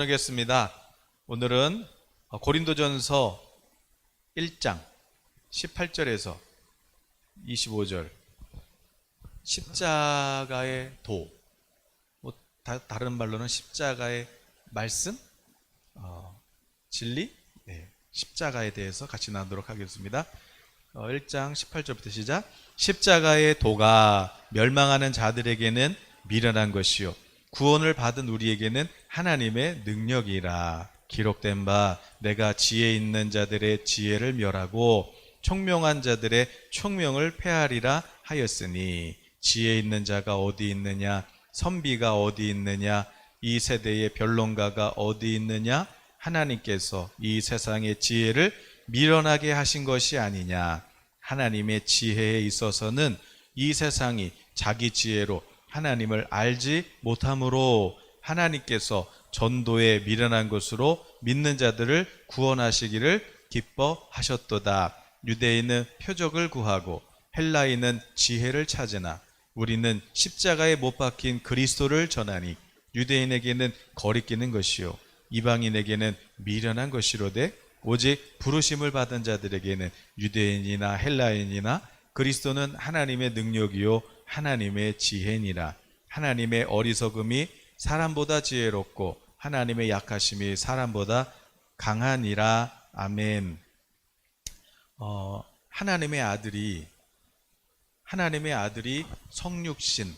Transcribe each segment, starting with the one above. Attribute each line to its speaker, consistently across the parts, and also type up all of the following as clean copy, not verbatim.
Speaker 1: 나누겠습니다. 오늘은 고린도전서 1장 18절에서 25절 십자가의 도, 다른 말로는 십자가의 말씀, 진리, 십자가에 대해서 같이 나누도록 하겠습니다. 1장 18절부터 시작. 십자가의 도가 멸망하는 자들에게는 미련한 것이요 구원을 받은 우리에게는 하나님의 능력이라. 기록된 바 내가 지혜 있는 자들의 지혜를 멸하고 총명한 자들의 총명을 폐하리라 하였으니, 지혜 있는 자가 어디 있느냐, 선비가 어디 있느냐, 이 세대의 변론가가 어디 있느냐, 하나님께서 이 세상의 지혜를 미련하게 하신 것이 아니냐. 하나님의 지혜에 있어서는 이 세상이 자기 지혜로 하나님을 알지 못함으로 하나님께서 전도에 미련한 것으로 믿는 자들을 구원하시기를 기뻐하셨도다. 유대인은 표적을 구하고 헬라인은 지혜를 찾으나 우리는 십자가에 못 박힌 그리스도를 전하니, 유대인에게는 거리끼는 것이요 이방인에게는 미련한 것이로되 오직 부르심을 받은 자들에게는 유대인이나 헬라인이나 그리스도는 하나님의 능력이요 하나님의 지혜니라. 하나님의 어리석음이 사람보다 지혜롭고 하나님의 약하심이 사람보다 강하니라. 아멘. 하나님의 아들이 성육신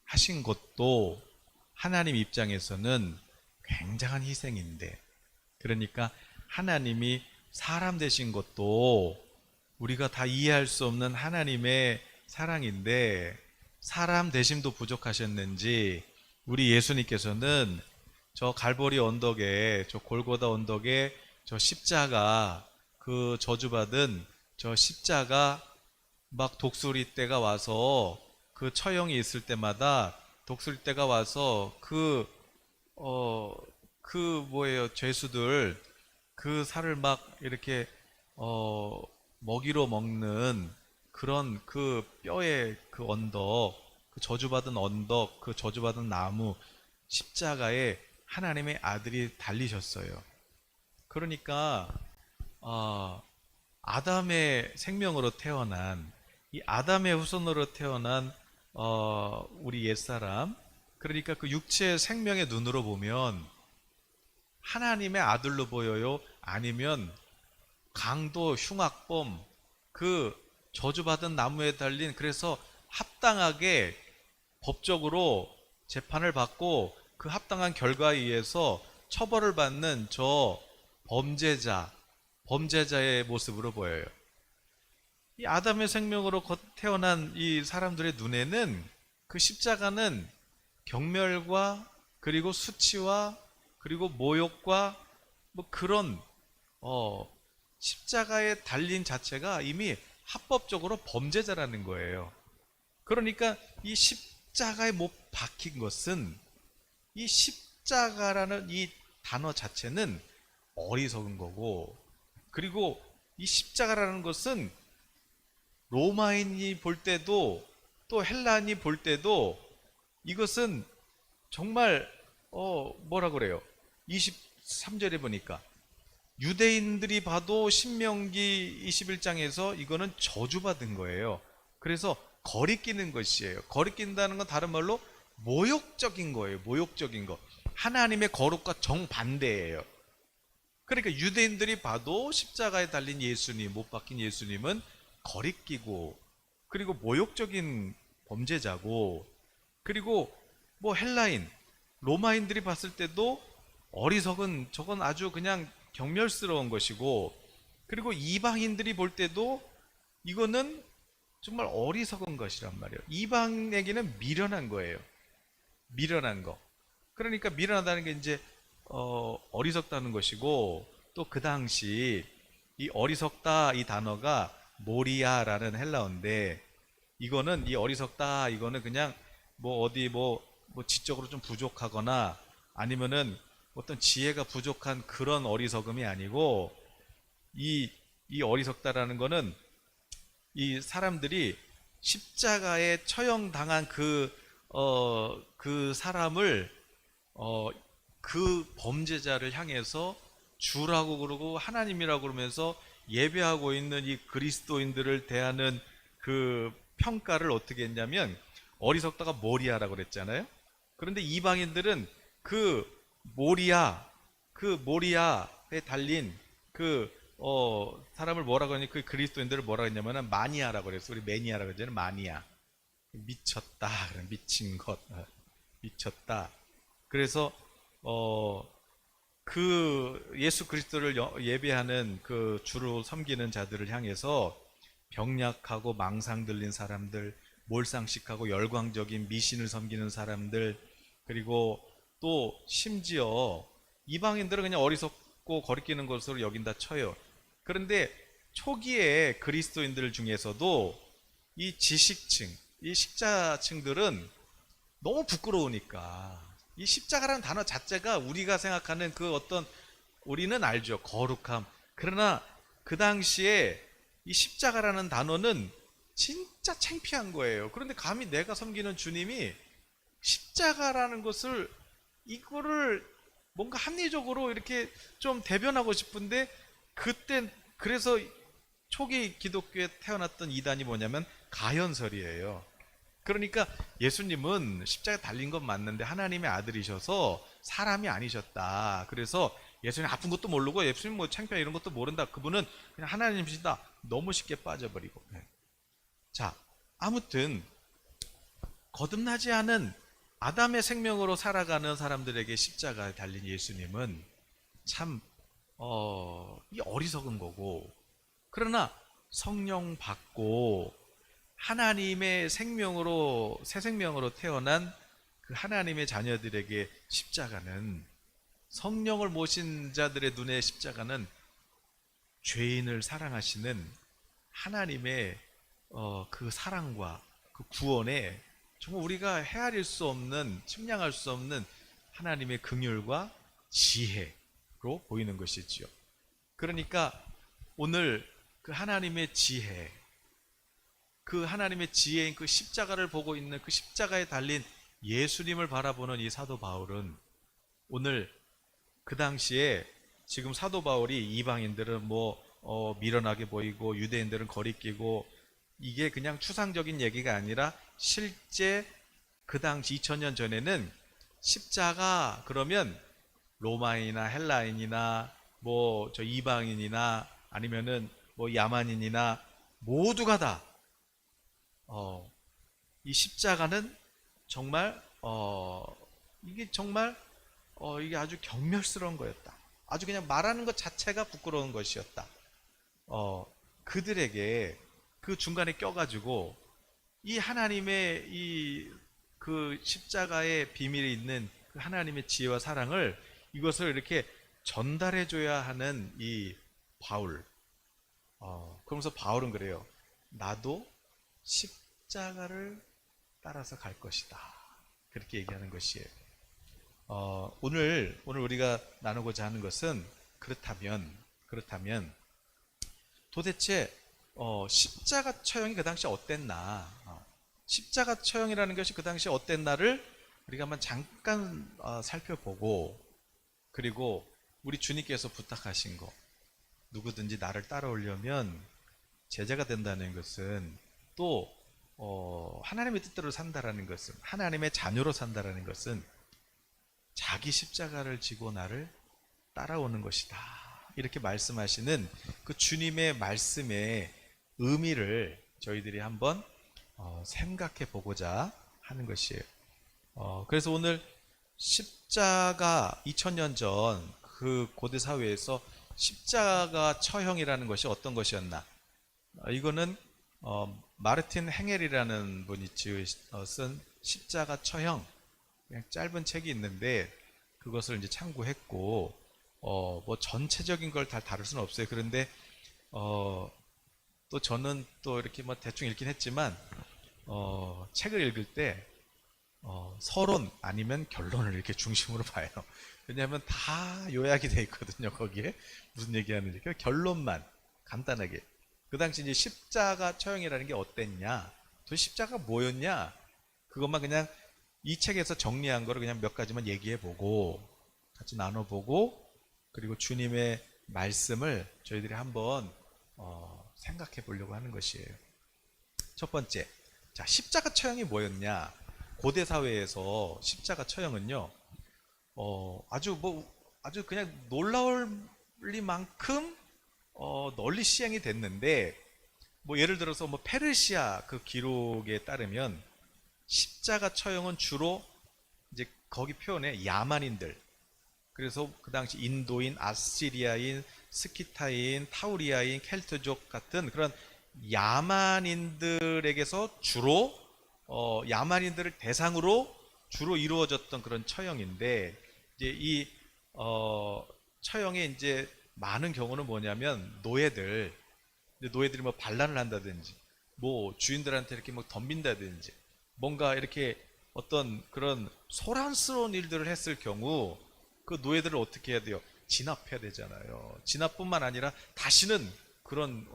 Speaker 1: 하신 것도 하나님 입장에서는 굉장한 희생인데, 그러니까 하나님이 사람 되신 것도 우리가 다 이해할 수 없는 하나님의 사랑인데, 사람 되심도 부족하셨는지 우리 예수님께서는 저 갈보리 언덕에, 저 골고다 언덕에 저 십자가, 그 저주받은 저 십자가 막 독수리 떼가 와서, 그 처형이 있을 때마다 독수리 떼가 와서 죄수들 그 살을 막 이렇게 먹이로 먹는 그런 그 뼈의 그 언덕, 그 저주받은 언덕, 그 저주받은 나무 십자가에 하나님의 아들이 달리셨어요. 그러니까 아담의 생명으로 태어난, 이 아담의 후손으로 태어난 우리 옛사람, 그러니까 그 육체의 생명의 눈으로 보면 하나님의 아들로 보여요? 아니면 강도, 흉악범, 그 저주받은 나무에 달린, 그래서 합당하게 법적으로 재판을 받고 그 합당한 결과에 의해서 처벌을 받는 저 범죄자의 모습으로 보여요. 이 아담의 생명으로 태어난 이 사람들의 눈에는 그 십자가는 경멸과 그리고 수치와 그리고 모욕과 뭐 그런 십자가에 달린 자체가 이미 합법적으로 범죄자라는 거예요. 그러니까 이 십자가에 못 박힌 것은, 이 십자가라는 이 단어 자체는 어리석은 거고, 그리고 이 십자가라는 것은 로마인이 볼 때도 또 헬라인이 볼 때도 이것은 정말 뭐라 그래요? 23절에 보니까 유대인들이 봐도 신명기 21장에서 이거는 저주받은 거예요. 그래서 거리끼는 것이에요. 거리낀다는 건 다른 말로 모욕적인 거예요. 모욕적인 거. 하나님의 거룩과 정반대예요. 그러니까 유대인들이 봐도 십자가에 달린 예수님, 못 박힌 예수님은 거리끼고, 그리고 모욕적인 범죄자고, 그리고 뭐 헬라인, 로마인들이 봤을 때도 어리석은, 저건 아주 그냥 경멸스러운 것이고, 그리고 이방인들이 볼 때도 이거는 정말 어리석은 것이란 말이에요. 이방에게는 미련한 거예요. 미련한 거. 그러니까 미련하다는 게 이제 어리석다는 것이고, 또 그 당시 이 어리석다 이 단어가 모리아라는 헬라어인데, 이거는 이 어리석다 이거는 그냥 뭐 어디 뭐 지적으로 좀 부족하거나 아니면은 어떤 지혜가 부족한 그런 어리석음이 아니고, 이 어리석다라는 거는 이 사람들이 십자가에 처형당한 그 사람을 그 범죄자를 향해서 주라고 그러고 하나님이라고 그러면서 예배하고 있는 이 그리스도인들을 대하는 그 평가를 어떻게 했냐면 어리석다가 모리아라고 그랬잖아요. 그런데 이방인들은 그 모리아, 그 모리아에 달린 그 사람을 뭐라고 하냐, 그 그리스도인들을 뭐라고 했냐면은 마니아라고 그랬어. 우리 매니아라고 하잖아요. 마니아. 미쳤다. 미친 것. 미쳤다. 그래서 어, 그 예수 그리스도를 예배하는 그 주로 섬기는 자들을 향해서 병약하고 망상 들린 사람들, 몰상식하고 열광적인 미신을 섬기는 사람들, 그리고 또 심지어 이방인들은 그냥 어리석고 거리끼는 것으로 여긴다 쳐요. 그런데 초기에 그리스도인들 중에서도 이 지식층, 이 식자층들은 너무 부끄러우니까 이 십자가라는 단어 자체가 우리가 생각하는 그 어떤, 우리는 알죠, 거룩함. 그러나 그 당시에 이 십자가라는 단어는 진짜 창피한 거예요. 그런데 감히 내가 섬기는 주님이 십자가라는 것을, 이거를 뭔가 합리적으로 이렇게 좀 대변하고 싶은데, 그때 그래서 초기 기독교에 태어났던 이단이 뭐냐면 가현설이에요. 그러니까 예수님은 십자가에 달린 건 맞는데 하나님의 아들이셔서 사람이 아니셨다. 그래서 예수님 아픈 것도 모르고 예수님 뭐 창피한 이런 것도 모른다. 그분은 그냥 하나님이시다. 너무 쉽게 빠져버리고. 자, 아무튼 거듭나지 않은 아담의 생명으로 살아가는 사람들에게 십자가에 달린 예수님은 참 이 어리석은 거고, 그러나 성령 받고 하나님의 생명으로, 새 생명으로 태어난 그 하나님의 자녀들에게 십자가는, 성령을 모신 자들의 눈에 십자가는 죄인을 사랑하시는 하나님의 그 사랑과 그 구원에 정말 우리가 헤아릴 수 없는, 측량할 수 없는 하나님의 긍휼과 지혜로 보이는 것이지요. 그러니까 오늘 그 하나님의 지혜, 그 하나님의 지혜인 그 십자가를 보고 있는, 그 십자가에 달린 예수님을 바라보는 이 사도 바울은 오늘 그 당시에, 지금 사도 바울이 이방인들은 미련하게 보이고 유대인들은 거리끼고, 이게 그냥 추상적인 얘기가 아니라 실제 그 당시 2000년 전에는 십자가 그러면 로마인이나 헬라인이나 저 이방인이나 아니면은 야만인이나 모두가 다 이 십자가는 정말 이게 정말 이게 아주 경멸스러운 거였다. 아주 그냥 말하는 것 자체가 부끄러운 것이었다. 그들에게 그 중간에 껴가지고 이 하나님의 이 그 십자가의 비밀이 있는 그 하나님의 지혜와 사랑을, 이것을 이렇게 전달해줘야 하는 이 바울. 그러면서 바울은 그래요. 나도 십자가를 따라서 갈 것이다. 그렇게 얘기하는 것이에요. 오늘 우리가 나누고자 하는 것은, 그렇다면 도대체 십자가 처형이 그 당시 어땠나? 십자가 처형이라는 것이 그 당시 어땠나를 우리가 한번 잠깐 살펴보고, 그리고 우리 주님께서 부탁하신 거, 누구든지 나를 따라오려면 제자가 된다는 것은, 또 하나님의 뜻대로 산다라는 것은, 하나님의 자녀로 산다라는 것은 자기 십자가를 지고 나를 따라오는 것이다. 이렇게 말씀하시는 그 주님의 말씀의 의미를 저희들이 한번 생각해 보고자 하는 것이에요. 그래서 오늘 십자가, 2000년 전 그 고대 사회에서 십자가 처형이라는 것이 어떤 것이었나? 이거는 마르틴 행헬이라는 분이 쓴 십자가 처형, 그냥 짧은 책이 있는데 그것을 이제 참고했고, 전체적인 걸 다 다룰 수는 없어요. 그런데 또 저는 또 이렇게 대충 읽긴 했지만 책을 읽을 때 서론 아니면 결론을 이렇게 중심으로 봐요. 왜냐하면 다 요약이 돼 있거든요. 거기에 무슨 얘기하는지. 결론만 간단하게. 그 당시 이제 십자가 처형이라는 게 어땠냐, 도대체 십자가가 뭐였냐, 그것만 그냥 이 책에서 정리한 거를 그냥 몇 가지만 얘기해 보고, 같이 나눠보고 그리고 주님의 말씀을 저희들이 한번 생각해 보려고 하는 것이에요. 첫 번째, 자, 십자가 처형이 뭐였냐? 고대 사회에서 십자가 처형은요, 아주 그냥 놀라울리만큼 널리 시행이 됐는데, 뭐 예를 들어서 뭐 페르시아 그 기록에 따르면 십자가 처형은 주로 이제 거기 표현에 야만인들, 그래서 그 당시 인도인, 아시리아인, 스키타인, 타우리아인, 켈트족 같은 그런 야만인들에게서 주로 야만인들을 대상으로 주로 이루어졌던 그런 처형인데, 이제 이 처형의 이제 많은 경우는 뭐냐면 노예들이 뭐 반란을 한다든지 뭐 주인들한테 이렇게 뭐 덤빈다든지 뭔가 이렇게 어떤 그런 소란스러운 일들을 했을 경우 그 노예들을 어떻게 해야 돼요? 진압해야 되잖아요. 진압뿐만 아니라 다시는 그런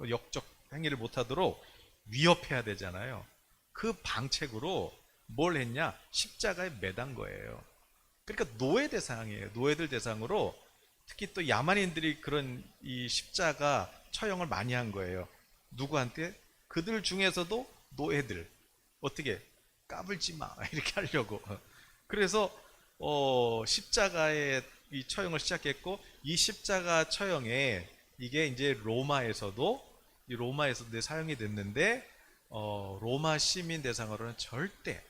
Speaker 1: 역적 행위를 못하도록 위협해야 되잖아요. 그 방책으로 뭘 했냐? 십자가에 매단 거예요. 그러니까 노예 대상이에요. 노예들 대상으로 특히 또 야만인들이 그런 이 십자가 처형을 많이 한 거예요. 누구한테? 그들 중에서도 노예들. 어떻게? 까불지 마. 이렇게 하려고. 그래서 십자가의 이 처형을 시작했고, 이 십자가 처형에 이게 이제 로마에서도 사용이 됐는데, 로마 시민 대상으로는 절대,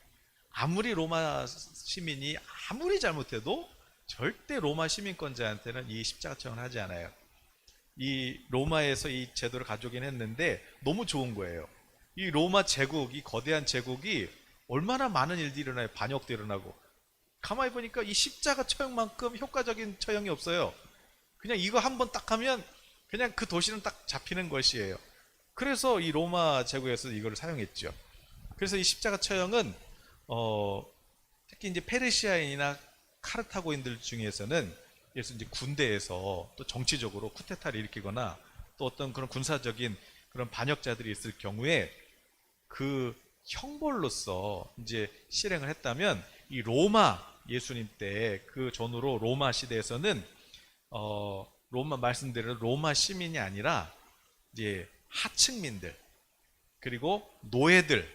Speaker 1: 아무리 로마 시민이 아무리 잘못해도 절대 로마 시민권자한테는 이 십자가 처형을 하지 않아요. 이 로마에서 이 제도를 가져오긴 했는데 너무 좋은 거예요. 이 로마 제국, 이 거대한 제국이 얼마나 많은 일들이 일어나요. 반역도 일어나고. 가만히 보니까 이 십자가 처형만큼 효과적인 처형이 없어요. 그냥 이거 한번 딱 하면 그냥 그 도시는 딱 잡히는 것이에요. 그래서 이 로마 제국에서 이걸 사용했죠. 그래서 이 십자가 처형은 특히 이제 페르시아인이나 카르타고인들 중에서는 예를 이제 군대에서 또 정치적으로 쿠데타를 일으키거나 또 어떤 그런 군사적인 그런 반역자들이 있을 경우에 그 형벌로서 이제 실행을 했다면, 이 로마 예수님 때 그 전후로 로마 시대에서는 로마 말씀대로 로마 시민이 아니라 이제 하층민들 그리고 노예들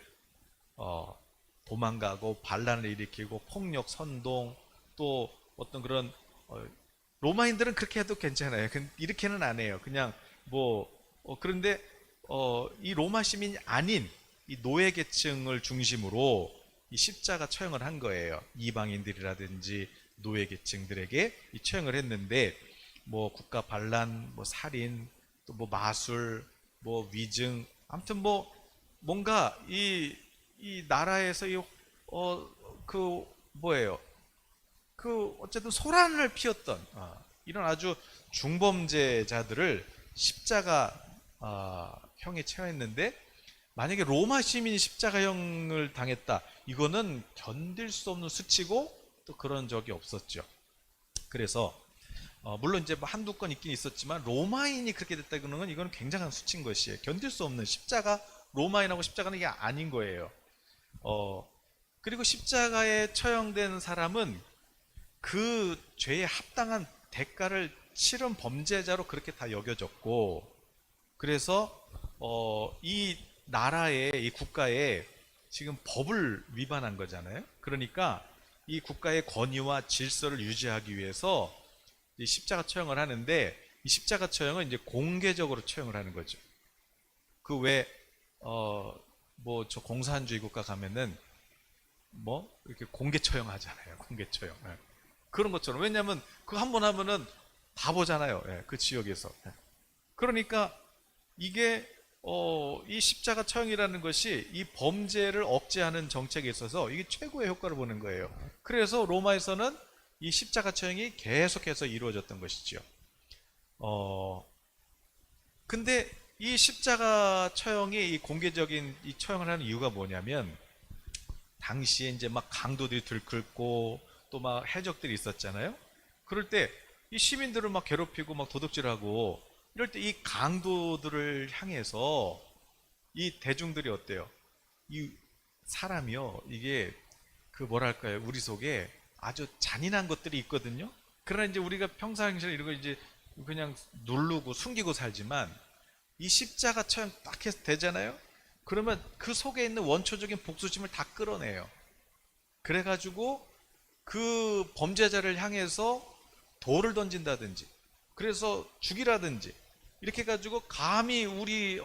Speaker 1: 도망가고 반란을 일으키고 폭력 선동 또 어떤 그런 로마인들은 그렇게 해도 괜찮아요. 이렇게는 안 해요. 그냥 뭐 그런데 이 로마 시민이 아닌 이 노예 계층을 중심으로 이 십자가 처형을 한 거예요. 이방인들이라든지 노예 계층들에게 이 처형을 했는데, 뭐 국가 반란, 뭐 살인, 또 뭐 마술, 뭐 위증, 아무튼 뭐 뭔가 이 나라에서 그 뭐예요? 그 어쨌든 소란을 피웠던 이런 아주 중범죄자들을 십자가 형에 처했는데, 만약에 로마 시민이 십자가형을 당했다, 이거는 견딜 수 없는 수치고 또 그런 적이 없었죠. 그래서 물론 이제 뭐 한두 건 있긴 있었지만 로마인이 그렇게 됐다는 건 이건 굉장한 수치인 것이에요. 견딜 수 없는 십자가, 로마인하고 십자가는 이게 아닌 거예요. 그리고 십자가에 처형된 사람은 그 죄에 합당한 대가를 치른 범죄자로 그렇게 다 여겨졌고, 그래서 이 나라의 이 국가의 지금 법을 위반한 거잖아요. 그러니까 이 국가의 권위와 질서를 유지하기 위해서 이 십자가 처형을 하는데, 이 십자가 처형은 이제 공개적으로 처형을 하는 거죠. 그 왜 뭐 저 공산주의 국가 가면은 뭐 이렇게 공개 처형하잖아요. 공개 처형. 예. 그런 것처럼. 왜냐하면 그거 한 번 하면은 다 보잖아요. 예, 그 지역에서. 예. 그러니까 이게 이 십자가 처형이라는 것이 이 범죄를 억제하는 정책에 있어서 이게 최고의 효과를 보는 거예요. 그래서 로마에서는 이 십자가 처형이 계속해서 이루어졌던 것이죠. 근데 이 십자가 처형이 이 공개적인 이 처형을 하는 이유가 뭐냐면, 당시에 이제 막 강도들이 들끓고 또 막 해적들이 있었잖아요. 그럴 때 이 시민들을 막 괴롭히고 막 도둑질하고 이럴 때 이 강도들을 향해서 이 대중들이 어때요? 이 사람이요, 이게 그 뭐랄까요, 우리 속에 아주 잔인한 것들이 있거든요. 그러나 이제 우리가 평상시에 이런 거 이제 그냥 누르고 숨기고 살지만 이 십자가 처형 딱 해서 되잖아요. 그러면 그 속에 있는 원초적인 복수심을 다 끌어내요. 그래가지고 그 범죄자를 향해서 돌을 던진다든지, 그래서 죽이라든지, 이렇게 해가지고 감히 우리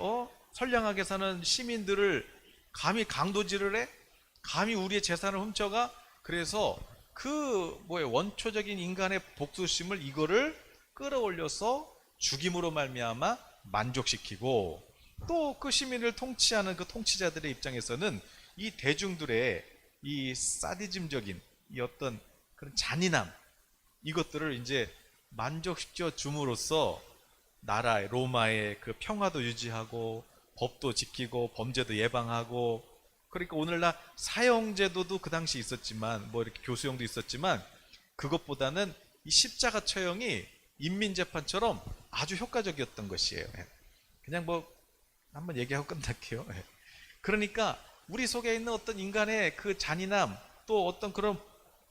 Speaker 1: 선량하게 사는 시민들을 감히 강도질을 해, 감히 우리의 재산을 훔쳐가. 그래서 그 뭐예요, 원초적인 인간의 복수심을 이거를 끌어올려서 죽임으로 말미암아 만족시키고, 또 그 시민을 통치하는 그 통치자들의 입장에서는 이 대중들의 이 사디즘적인 이 어떤 그런 잔인함, 이것들을 이제 만족시켜 줌으로써 나라의 로마의 그 평화도 유지하고 법도 지키고 범죄도 예방하고. 그러니까 오늘날 사형제도도 그 당시 있었지만, 뭐 이렇게 교수형도 있었지만, 그것보다는 이 십자가 처형이 인민재판처럼 아주 효과적이었던 것이에요. 그냥 뭐 한번 얘기하고 끝날게요. 그러니까 우리 속에 있는 어떤 인간의 그 잔인함, 또 어떤 그런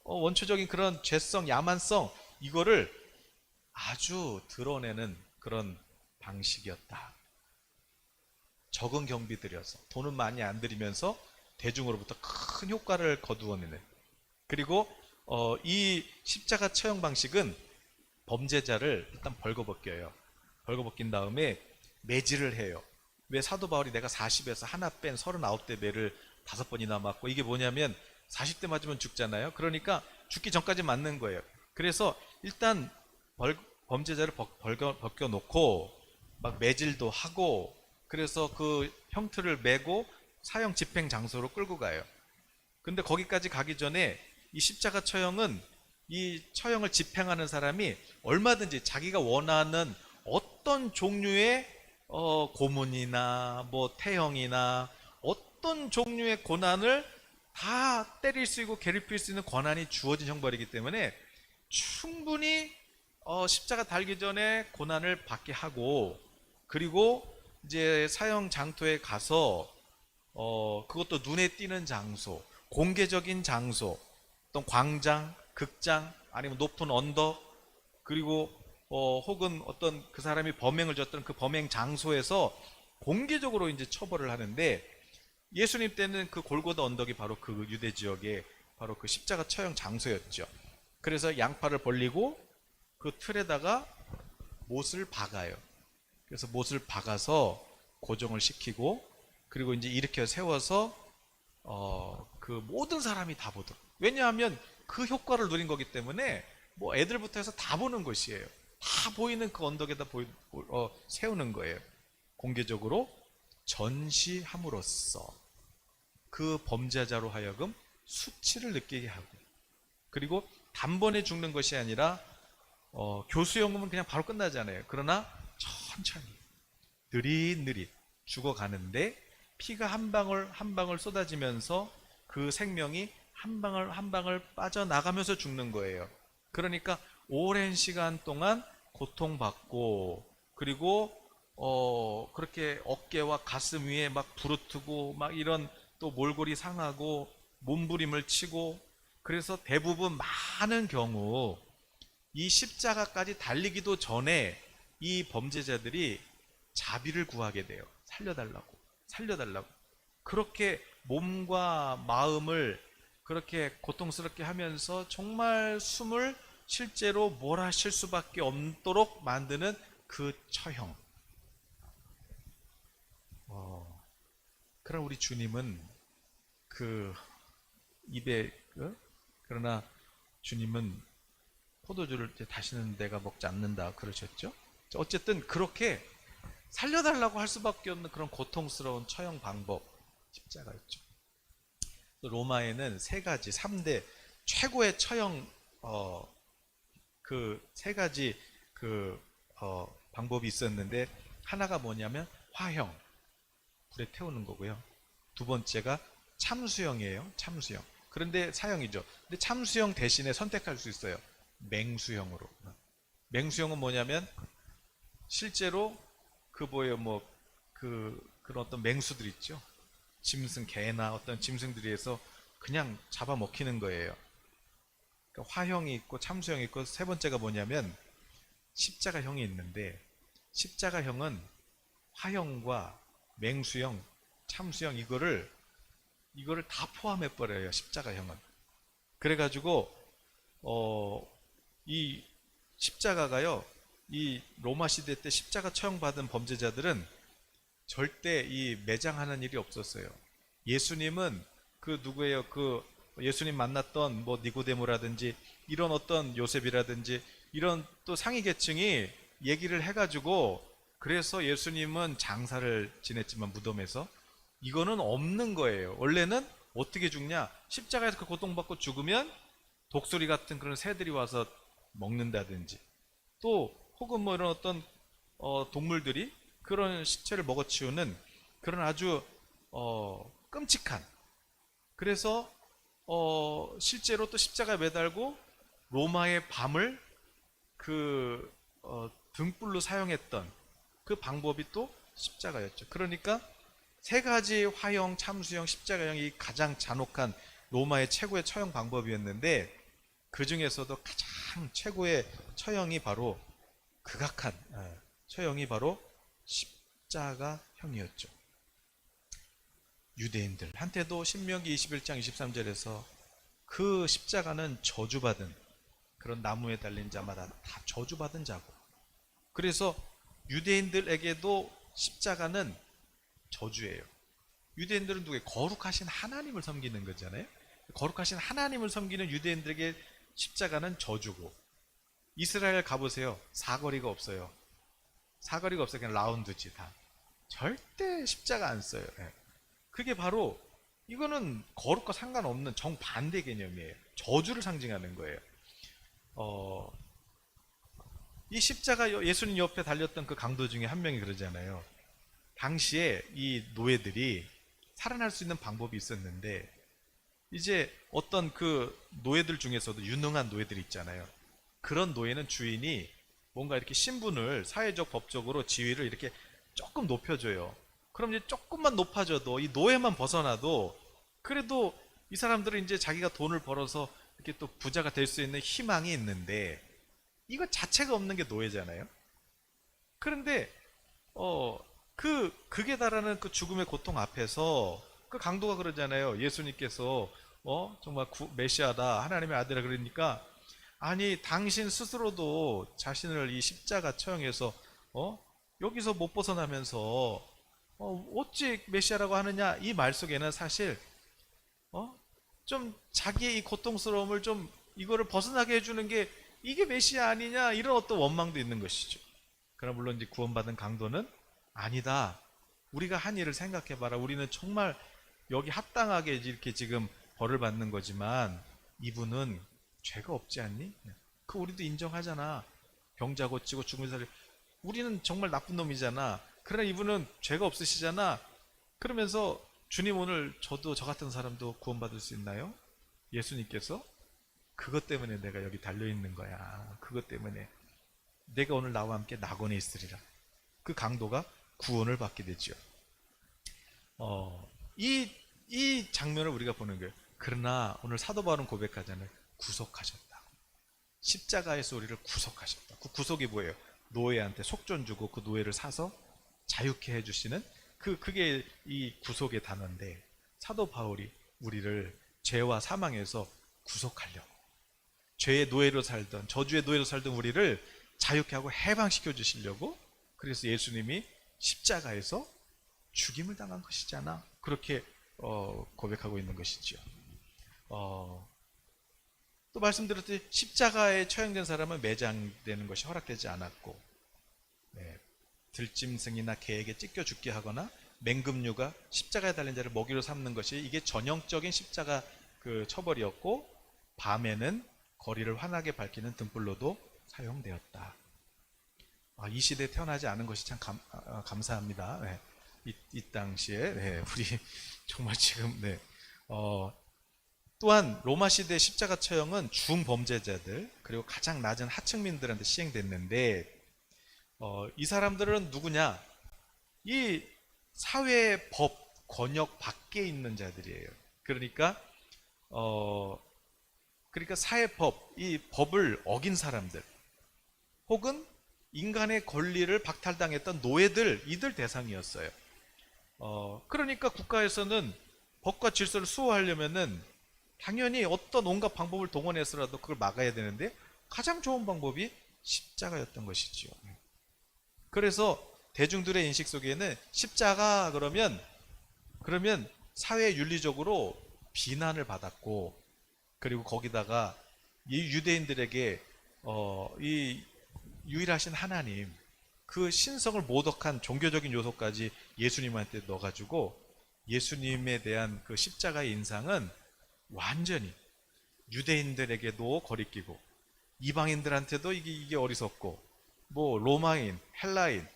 Speaker 1: 원초적인 그런 죄성, 야만성, 이거를 아주 드러내는 그런 방식이었다. 적은 경비 들여서 돈은 많이 안 들이면서 대중으로부터 큰 효과를 거두어내는. 그리고 이 십자가 처형 방식은 범죄자를 일단 벌거벗겨요. 벌거벗긴 다음에 매질을 해요. 왜 사도 바울이 내가 40에서 하나 뺀 39대 매를 5번이나 맞고, 이게 뭐냐면 40대 맞으면 죽잖아요. 그러니까 죽기 전까지 맞는 거예요. 그래서 일단 범죄자를 벗겨 놓고 막 매질도 하고, 그래서 그 형틀을 메고 사형 집행 장소로 끌고 가요. 근데 거기까지 가기 전에 이 십자가 처형은 이 처형을 집행하는 사람이 얼마든지 자기가 원하는 어떤 종류의 고문이나 뭐 태형이나 어떤 종류의 고난을 다 때릴 수 있고 괴롭힐 수 있는 권한이 주어진 형벌이기 때문에 충분히 십자가 달기 전에 고난을 받게 하고, 그리고 이제 사형 장소에 가서 그것도 눈에 띄는 장소, 공개적인 장소, 어떤 광장, 극장, 아니면 높은 언덕, 그리고 혹은 어떤 그 사람이 범행을 졌던 그 범행 장소에서 공개적으로 이제 처벌을 하는데, 예수님 때는 그 골고다 언덕이 바로 그 유대 지역의 바로 그 십자가 처형 장소였죠. 그래서 양팔을 벌리고 그 틀에다가 못을 박아요. 그래서 못을 박아서 고정을 시키고, 그리고 이제 일으켜 세워서 그 모든 사람이 다 보도록. 왜냐하면 그 효과를 누린 거기 때문에 뭐 애들부터 해서 다 보는 것이에요. 다 보이는 그 언덕에다 세우는 거예요. 공개적으로 전시함으로써 그 범죄자로 하여금 수치를 느끼게 하고, 그리고 단번에 죽는 것이 아니라 교수연금은 그냥 바로 끝나잖아요. 그러나 천천히 느릿느릿 죽어가는데 피가 한 방울 한 방울 쏟아지면서 그 생명이 한 방울 한 방울 빠져나가면서 죽는 거예요. 그러니까 오랜 시간 동안 고통받고, 그리고 그렇게 어깨와 가슴 위에 막 부르트고 막 이런, 또 몰골이 상하고 몸부림을 치고. 그래서 대부분 많은 경우 이 십자가까지 달리기도 전에 이 범죄자들이 자비를 구하게 돼요. 살려달라고, 살려달라고. 그렇게 몸과 마음을 그렇게 고통스럽게 하면서 정말 숨을 실제로 몰아쉴 수밖에 없도록 만드는 그 처형. 그러나 우리 주님은 그 입에 그러나 주님은 포도주를 다시는 내가 먹지 않는다 그러셨죠. 어쨌든 그렇게 살려달라고 할 수밖에 없는 그런 고통스러운 처형 방법, 십자가였죠. 또 로마에는 세 가지, 3대 최고의 처형 그 세 가지 방법이 있었는데, 하나가 뭐냐면 화형, 불에 태우는 거고요. 두 번째가 참수형이에요. 참수형. 그런데 사형이죠. 근데 참수형 대신에 선택할 수 있어요. 맹수형으로. 맹수형은 뭐냐면 실제로 그 뭐예요, 그런 어떤 맹수들 있죠. 짐승, 개나 어떤 짐승들이 해서 그냥 잡아먹히는 거예요. 그러니까 화형이 있고 참수형이 있고 세 번째가 뭐냐면 십자가형이 있는데 십자가형은 화형과 맹수형, 참수형 이거를 다 포함해 버려요. 십자가형은. 그래가지고 이 십자가가요. 이 로마 시대 때 십자가 처형받은 범죄자들은 절대 이 매장하는 일이 없었어요. 예수님은 그 누구예요? 그 예수님 만났던 뭐 니고데모라든지 이런 어떤 요셉이라든지 이런 또 상위 계층이 얘기를 해가지고 그래서 예수님은 장사를 지냈지만 무덤에서 이거는 없는 거예요. 원래는 어떻게 죽냐? 십자가에서 그 고통받고 죽으면 독수리 같은 그런 새들이 와서 먹는다든지 또 혹은 뭐 이런 어떤 동물들이 그런 시체를 먹어치우는 그런 아주 끔찍한 그래서 실제로 또 십자가에 매달고 로마의 밤을 그 등불로 사용했던 그 방법이 또 십자가였죠. 그러니까 세 가지 화형, 참수형, 십자가형이 가장 잔혹한 로마의 최고의 처형 방법이었는데 그 중에서도 가장 최고의 처형이 바로 극악한 처형이 바로 십자가형이었죠. 유대인들 한테도 신명기 21장 23절에서 그 십자가는 저주받은 그런 나무에 달린 자마다 다 저주받은 자고 그래서 유대인들에게도 십자가는 저주예요. 유대인들은 누구예요? 거룩하신 하나님을 섬기는 거잖아요. 거룩하신 하나님을 섬기는 유대인들에게 십자가는 저주고 이스라엘 가보세요. 사거리가 없어요. 사거리가 없어요. 그냥 라운드지 다. 절대 십자가 안 써요. 그게 바로 이거는 거룩과 상관없는 정반대 개념이에요. 저주를 상징하는 거예요. 이 십자가 예수님 옆에 달렸던 그 강도 중에 한 명이 그러잖아요. 당시에 이 노예들이 살아날 수 있는 방법이 있었는데 이제 어떤 그 노예들 중에서도 유능한 노예들이 있잖아요. 그런 노예는 주인이 뭔가 이렇게 신분을 사회적 법적으로 지위를 이렇게 조금 높여줘요. 그럼 이제 조금만 높아져도 이 노예만 벗어나도 그래도 이 사람들은 이제 자기가 돈을 벌어서 이렇게 또 부자가 될 수 있는 희망이 있는데 이거 자체가 없는 게 노예잖아요. 그런데 극에 달하는 그 죽음의 고통 앞에서 그 강도가 그러잖아요. 예수님께서 정말 메시아다 하나님의 아들이라 그러니까 아니 당신 스스로도 자신을 이 십자가 처형해서 여기서 못 벗어나면서 어찌 메시아라고 하느냐 이 말 속에는 사실 좀 자기의 이 고통스러움을 좀 이거를 벗어나게 해주는 게 이게 메시아 아니냐 이런 어떤 원망도 있는 것이죠. 그러나 물론 이제 구원받은 강도는 아니다. 우리가 한 일을 생각해봐라. 우리는 정말 여기 합당하게 이렇게 지금 벌을 받는 거지만 이분은 죄가 없지 않니? 그 우리도 인정하잖아. 병자 고치고 죽은 사람 우리는 정말 나쁜 놈이잖아. 그러나 이분은 죄가 없으시잖아. 그러면서 주님 오늘 저도 저 같은 사람도 구원받을 수 있나요? 예수님께서 그것 때문에 내가 여기 달려있는 거야. 그것 때문에 내가 오늘 나와 함께 낙원에 있으리라. 그 강도가 구원을 받게 되죠. 이 장면을 우리가 보는 거예요. 그러나 오늘 사도 바울은 고백하잖아요. 구속하셨다. 십자가에서 우리를 구속하셨다. 그 구속이 뭐예요? 노예한테 속전 주고 그 노예를 사서 자유케 해주시는 그게 이 구속의 단어인데 사도 바울이 우리를 죄와 사망에서 구속하려고 죄의 노예로 살던 저주의 노예로 살던 우리를 자유케 하고 해방시켜 주시려고 그래서 예수님이 십자가에서 죽임을 당한 것이잖아. 그렇게 고백하고 있는 것이죠. 또 말씀드렸듯이 십자가에 처형된 사람은 매장되는 것이 허락되지 않았고 들짐승이나 개에게 찢겨 죽게 하거나 맹금류가 십자가에 달린 자를 먹이로 삼는 것이 이게 전형적인 십자가 그 처벌이었고 밤에는 거리를 환하게 밝히는 등불로도 사용되었다. 이 시대에 태어나지 않은 것이 참 감사합니다. 이 당시에 우리 정말 지금 또한 로마 시대 십자가 처형은 중범죄자들 그리고 가장 낮은 하층민들한테 시행됐는데 이 사람들은 누구냐? 이 사회의 법 권역 밖에 있는 자들이에요. 그러니까 그러니까 사회법, 이 법을 어긴 사람들, 혹은 인간의 권리를 박탈당했던 노예들, 이들 대상이었어요. 그러니까 국가에서는 법과 질서를 수호하려면은 당연히 어떤 온갖 방법을 동원해서라도 그걸 막아야 되는데 가장 좋은 방법이 십자가였던 것이지요. 그래서 대중들의 인식 속에는 십자가 그러면 사회 윤리적으로 비난을 받았고, 그리고 거기다가 이 유대인들에게 이 유일하신 하나님, 그 신성을 모독한 종교적인 요소까지 예수님한테 넣어가지고 예수님에 대한 그 십자가의 인상은 완전히 유대인들에게도 거리끼고 이방인들한테도 이게 어리석고, 뭐 로마인, 헬라인,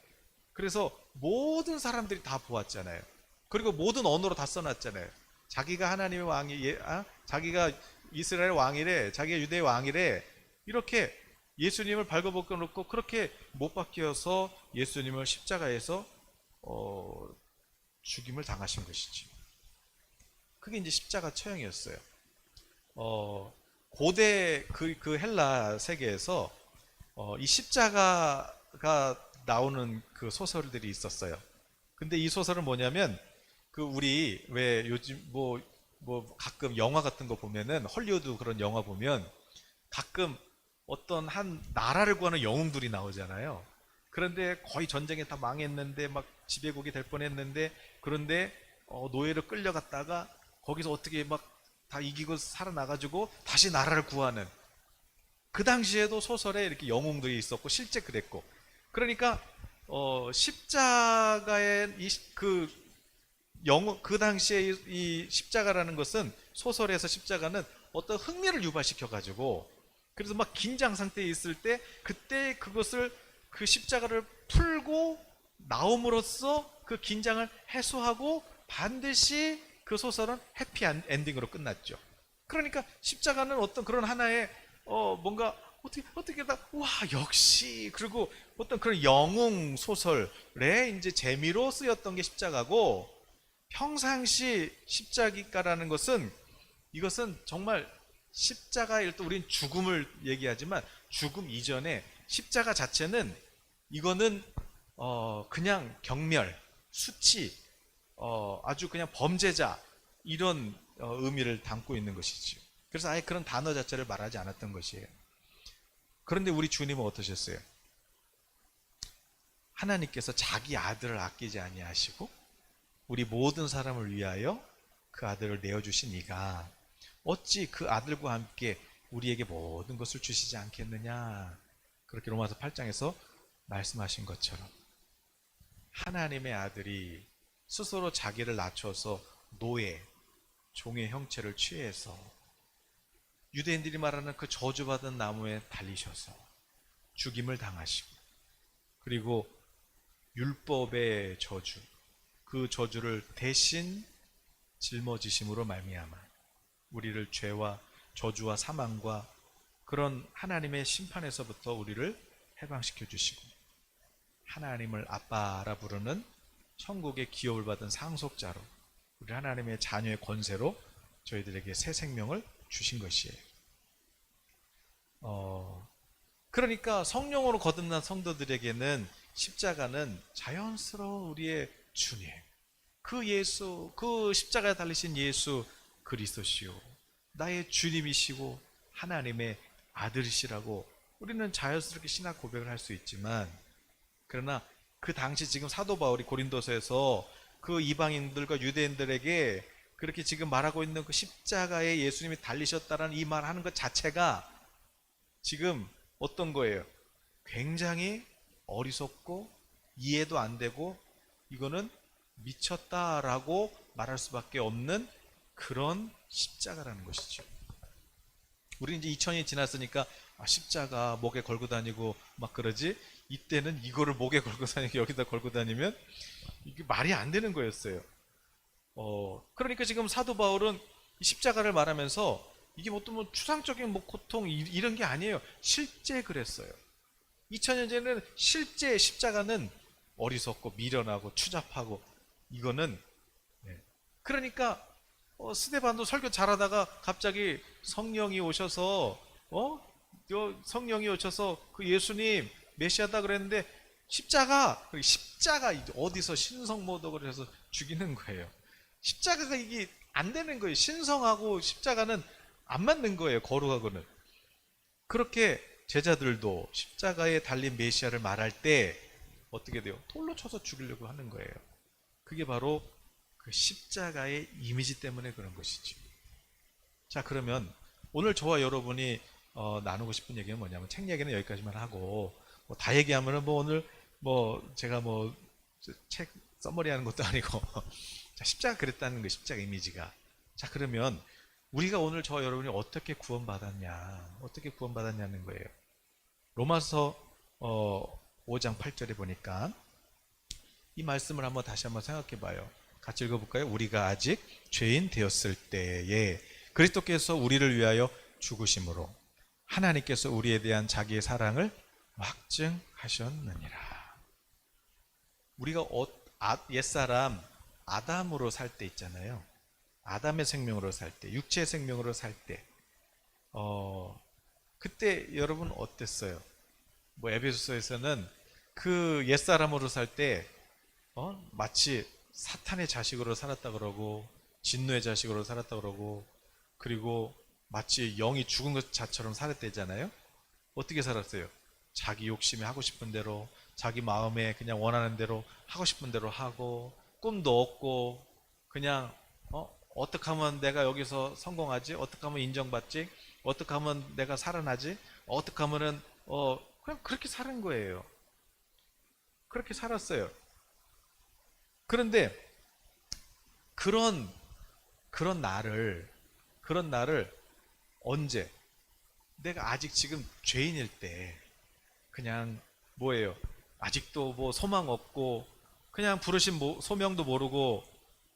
Speaker 1: 그래서 모든 사람들이 다 보았잖아요. 그리고 모든 언어로 다 써놨잖아요. 자기가 하나님의 왕이, 자기가 이스라엘 왕이래, 자기가 유대의 왕이래, 이렇게 예수님을 발궈벗겨 놓고 그렇게 못 박혀서 예수님을 십자가에서 죽임을 당하신 것이지. 그게 이제 십자가 처형이었어요. 고대 그 헬라 세계에서 이 십자가가 나오는 그 소설들이 있었어요. 근데 이 소설은 뭐냐면, 그 우리 왜 요즘 뭐 가끔 영화 같은 거 보면은, 헐리우드 그런 영화 보면 가끔 어떤 한 나라를 구하는 영웅들이 나오잖아요. 그런데 거의 전쟁에 다 망했는데 막 지배국이 될 뻔했는데, 그런데 노예로 끌려갔다가 거기서 어떻게 막 다 이기고 살아나가지고 다시 나라를 구하는, 그 당시에도 소설에 이렇게 영웅들이 있었고 실제 그랬고, 그러니까 십자가의 그 당시에 이 십자가라는 것은, 소설에서 십자가는 어떤 흥미를 유발시켜 가지고, 그래서 막 긴장 상태에 있을 때 그때 그것을, 그 십자가를 풀고 나옴으로써 그 긴장을 해소하고 반드시 그 소설은 해피 엔딩으로 끝났죠. 그러니까 십자가는 어떤 그런 하나의 뭔가 어떻게 다, 와, 역시, 그리고 어떤 그런 영웅 소설의 이제 재미로 쓰였던 게 십자가고, 평상시 십자가라는 것은, 이것은 정말 십자가일 때 우리는 죽음을 얘기하지만 죽음 이전에 십자가 자체는, 이거는 그냥 경멸, 수치, 아주 그냥 범죄자, 이런 의미를 담고 있는 것이지요. 그래서 아예 그런 단어 자체를 말하지 않았던 것이에요. 그런데 우리 주님은 어떠셨어요? 하나님께서 자기 아들을 아끼지 아니하시고 우리 모든 사람을 위하여 그 아들을 내어주신 이가 어찌 그 아들과 함께 우리에게 모든 것을 주시지 않겠느냐, 그렇게 로마서 8장에서 말씀하신 것처럼 하나님의 아들이 스스로 자기를 낮춰서 노예, 종의 형체를 취해서 유대인들이 말하는 그 저주받은 나무에 달리셔서 죽임을 당하시고, 그리고 율법의 저주, 그 저주를 대신 짊어지심으로 말미암아 우리를 죄와 저주와 사망과 그런 하나님의 심판에서부터 우리를 해방시켜 주시고, 하나님을 아빠라 부르는 천국의 기업을 받은 상속자로, 우리 하나님의 자녀의 권세로 저희들에게 새 생명을 주신 것이에요. 그러니까 성령으로 거듭난 성도들에게는 십자가는 자연스러운 우리의 주님, 그 예수, 그 십자가에 달리신 예수 그리스도시요, 나의 주님이시고 하나님의 아들이시라고 우리는 자연스럽게 신학 고백을 할 수 있지만, 그러나 그 당시 지금 사도 바울이 고린도서에서 그 이방인들과 유대인들에게 그렇게 지금 말하고 있는 그 십자가에 예수님이 달리셨다라는 이 말하는 것 자체가 지금 어떤 거예요? 굉장히 어리석고 이해도 안 되고, 이거는 미쳤다라고 말할 수밖에 없는 그런 십자가라는 것이죠. 우리 이제 2000년이 지났으니까 십자가 목에 걸고 다니고 막 그러지, 이때는 이거를 목에 걸고 다니고 여기다 걸고 다니면 이게 말이 안 되는 거였어요. 그러니까 지금 사도 바울은 이 십자가를 말하면서 이게 뭐 추상적인 뭐 고통 이런 게 아니에요. 실제 그랬어요. 2000년 전에는 실제 십자가는 어리석고 미련하고 추잡하고, 이거는 그러니까 스데반도 설교 잘하다가 갑자기 성령이 오셔서 성령이 오셔서 그 예수님 메시아다 그랬는데 십자가 어디서 신성모독을 해서 죽이는 거예요. 십자가가 이게 안 되는 거예요. 신성하고 십자가는 안 맞는 거예요. 거룩하고는. 그렇게 제자들도 십자가에 달린 메시아를 말할 때 어떻게 돼요? 돌로 쳐서 죽이려고 하는 거예요. 그게 바로 그 십자가의 이미지 때문에 그런 것이죠. 자, 그러면 오늘 저와 여러분이 나누고 싶은 얘기는 뭐냐면, 책 얘기는 여기까지만 하고 다 얘기하면은 오늘 제가 책 써머리 하는 것도 아니고 자, 십자가 그랬다는 거, 십자가 이미지가. 자, 그러면 우리가 오늘 저와 여러분이 어떻게 구원받았냐는 거예요. 로마서 5장 8절에 보니까 이 말씀을 다시 한번 생각해 봐요. 같이 읽어볼까요? 우리가 아직 죄인 되었을 때에 그리스도께서 우리를 위하여 죽으심으로 하나님께서 우리에 대한 자기의 사랑을 확증하셨느니라. 우리가 옛사람 아담으로 살 때 있잖아요. 아담의 생명으로 살 때, 육체의 생명으로 살 때, 그때 여러분 어땠어요? 에베소서에서는 그 옛사람으로 살 때 마치 사탄의 자식으로 살았다 그러고, 진노의 자식으로 살았다 그러고, 그리고 마치 영이 죽은 것 자처럼 살았대잖아요. 어떻게 살았어요? 자기 욕심에 하고 싶은 대로, 자기 마음에 그냥 원하는 대로 하고 싶은 대로 하고, 꿈도 없고, 그냥 어떻게 하면 내가 여기서 성공하지? 어떻게 하면 인정받지? 어떻게 하면 내가 살아나지? 어떻게 하면은 그냥 그렇게 사는 거예요. 그렇게 살았어요. 그런데 그런 나를 언제, 내가 아직 지금 죄인일 때, 그냥 뭐예요? 아직도 소망 없고, 그냥 부르신 소명도 모르고,